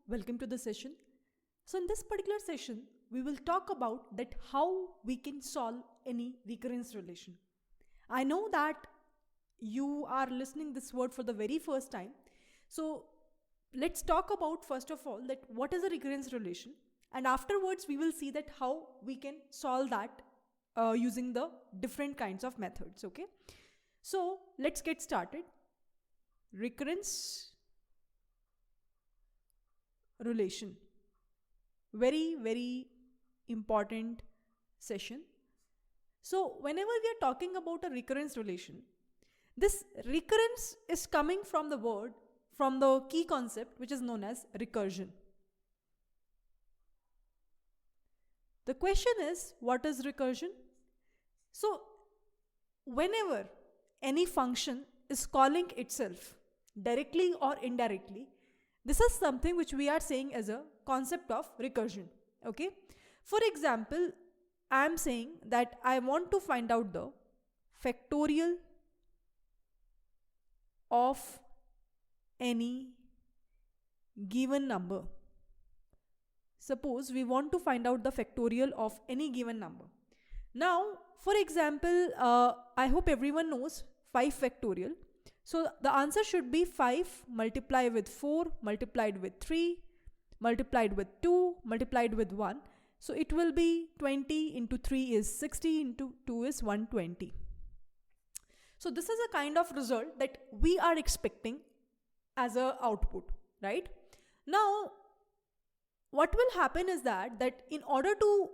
welcome to the session. So in this particular session, we will talk about that how we can solve any recurrence relation. I know that you are listening this word for the very first time. So let's talk about first of all that what is a recurrence relation, and afterwards we will see that how we can solve that using the different kinds of methods. Okay, so let's get started. Recurrence relation, very important session. So whenever we are talking about a recurrence relation, this recurrence is coming from the word, from the key concept which is known as recursion. The question is, what is recursion? So whenever any function is calling itself directly or indirectly, this is something which we are saying as a concept of recursion. Okay. For example, I am saying that I want to find out the factorial of any given number. Suppose we want to find out the factorial of any given number. Now, for example, I hope everyone knows 5 factorial. So the answer should be 5 multiplied with 4 multiplied with 3 multiplied with 2 multiplied with 1. So it will be 20 into 3 is 60 into 2 is 120. So this is a kind of result that we are expecting as a output, right? Now, what will happen is that in order to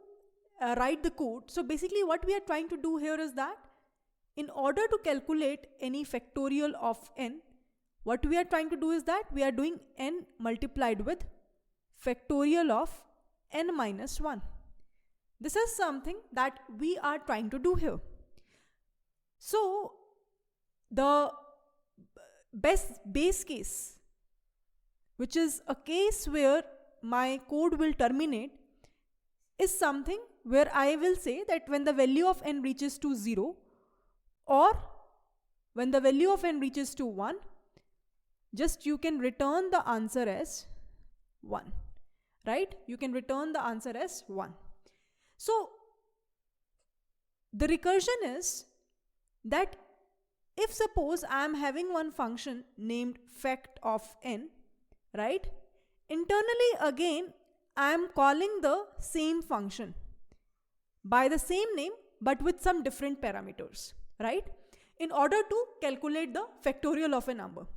write the code, so basically what we are trying to do here is that in order to calculate any factorial of n, what we are trying to do is that we are doing n multiplied with factorial of n minus 1. This is something that we are trying to do here. So the base case, which is a case where my code will terminate, is something where I will say that when the value of n reaches to 0, or when the value of n reaches to 1, just you can return the answer as 1, right? You can return the answer as 1. So the recursion is that if suppose I am having one function named fact of n, right? Internally again I am calling the same function by the same name but with some different parameters, right? In order to calculate the factorial of a number.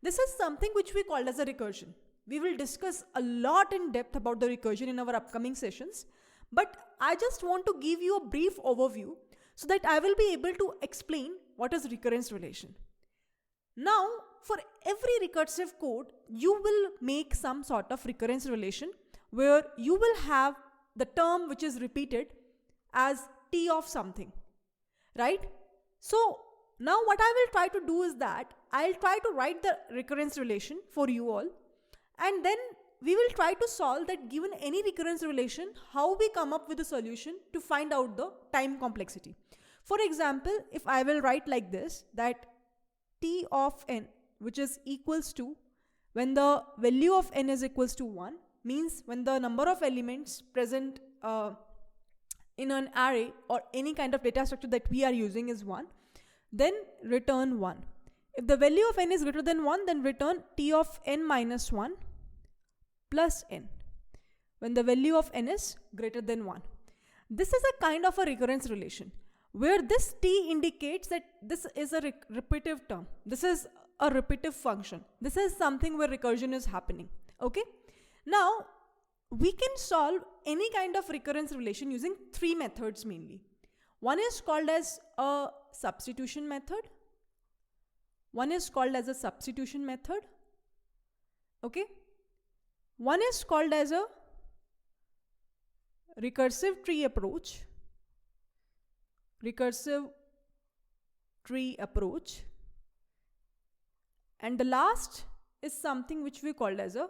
This is something which we call as a recursion. We will discuss a lot in depth about the recursion in our upcoming sessions, but I just want to give you a brief overview so that I will be able to explain what is recurrence relation. Now, for every recursive code, you will make some sort of recurrence relation where you will have the term which is repeated as t of something, right? So now what I will try to do is that I'll try to write the recurrence relation for you all, and then we will try to solve that given any recurrence relation, how we come up with a solution to find out the time complexity. For example, if I will write like this, that t of n, which is equals to, when the value of n is equals to 1, means when the number of elements present in an array or any kind of data structure that we are using is 1, then return 1. If the value of n is greater than 1, then return t of n minus 1 plus n, when the value of n is greater than 1. This is a kind of a recurrence relation where this t indicates that this is a repetitive term. This is a repetitive function. This is something where recursion is happening. Okay. Now, we can solve any kind of recurrence relation using 3 methods mainly. One is called as a substitution method. One is called as a substitution method. Okay. One is called as a recursive tree approach. Recursive tree approach. And the last is something which we call as a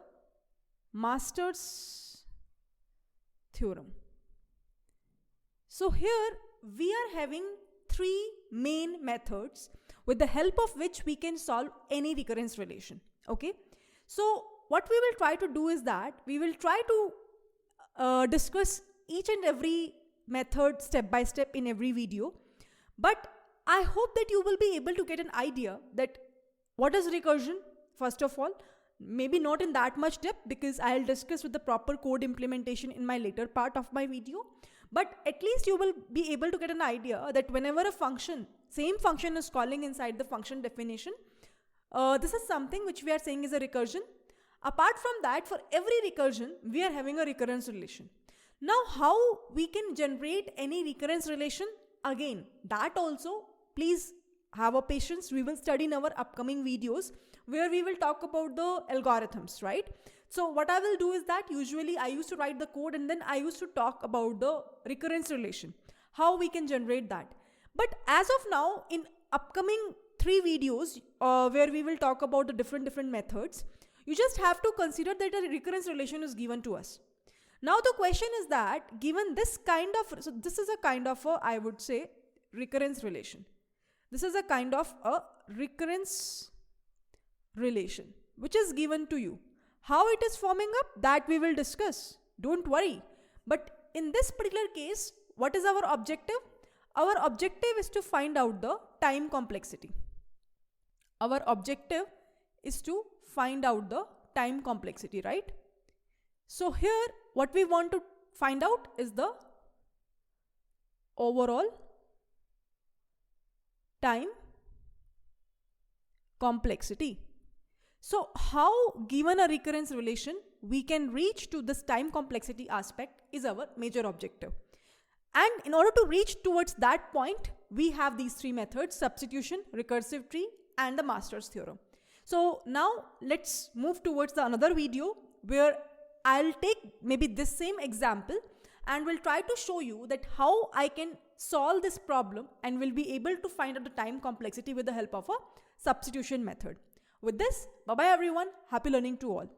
Master's theorem. So here we are having 3 main methods with the help of which we can solve any recurrence relation. Okay. So what we will try to do is that we will try to discuss each and every method step by step in every video. But I hope that you will be able to get an idea that what is recursion, first of all. Maybe not in that much depth, because I'll discuss with the proper code implementation in my later part of my video. But at least you will be able to get an idea that whenever a function, same function is calling inside the function definition, this is something which we are saying is a recursion. Apart from that, for every recursion, we are having a recurrence relation. Now, how we can generate any recurrence relation? Again, that also, please have a patience. We will study in our upcoming videos where we will talk about the algorithms, right? So what I will do is that usually I used to write the code and then I used to talk about the recurrence relation, how we can generate that. But as of now, in upcoming 3 videos where we will talk about the different methods, you just have to consider that a recurrence relation is given to us. Now the question is that given this kind of, so this is a kind of a, I would say, recurrence relation. This is a kind of a recurrence relation which is given to you. How it is forming up, that we will discuss. Don't worry. But in this particular case, what is our objective? Our objective is to find out the time complexity. Our objective is to find out the time complexity, right? So here, what we want to find out is the overall time complexity. So how, given a recurrence relation, we can reach to this time complexity aspect is our major objective. And in order to reach towards that point, we have these 3 methods: substitution, recursive tree, and the master's theorem. So now let's move towards the another video where I'll take maybe this same example and will try to show you that how I can solve this problem and will be able to find out the time complexity with the help of a substitution method. With this, bye-bye everyone. Happy learning to all.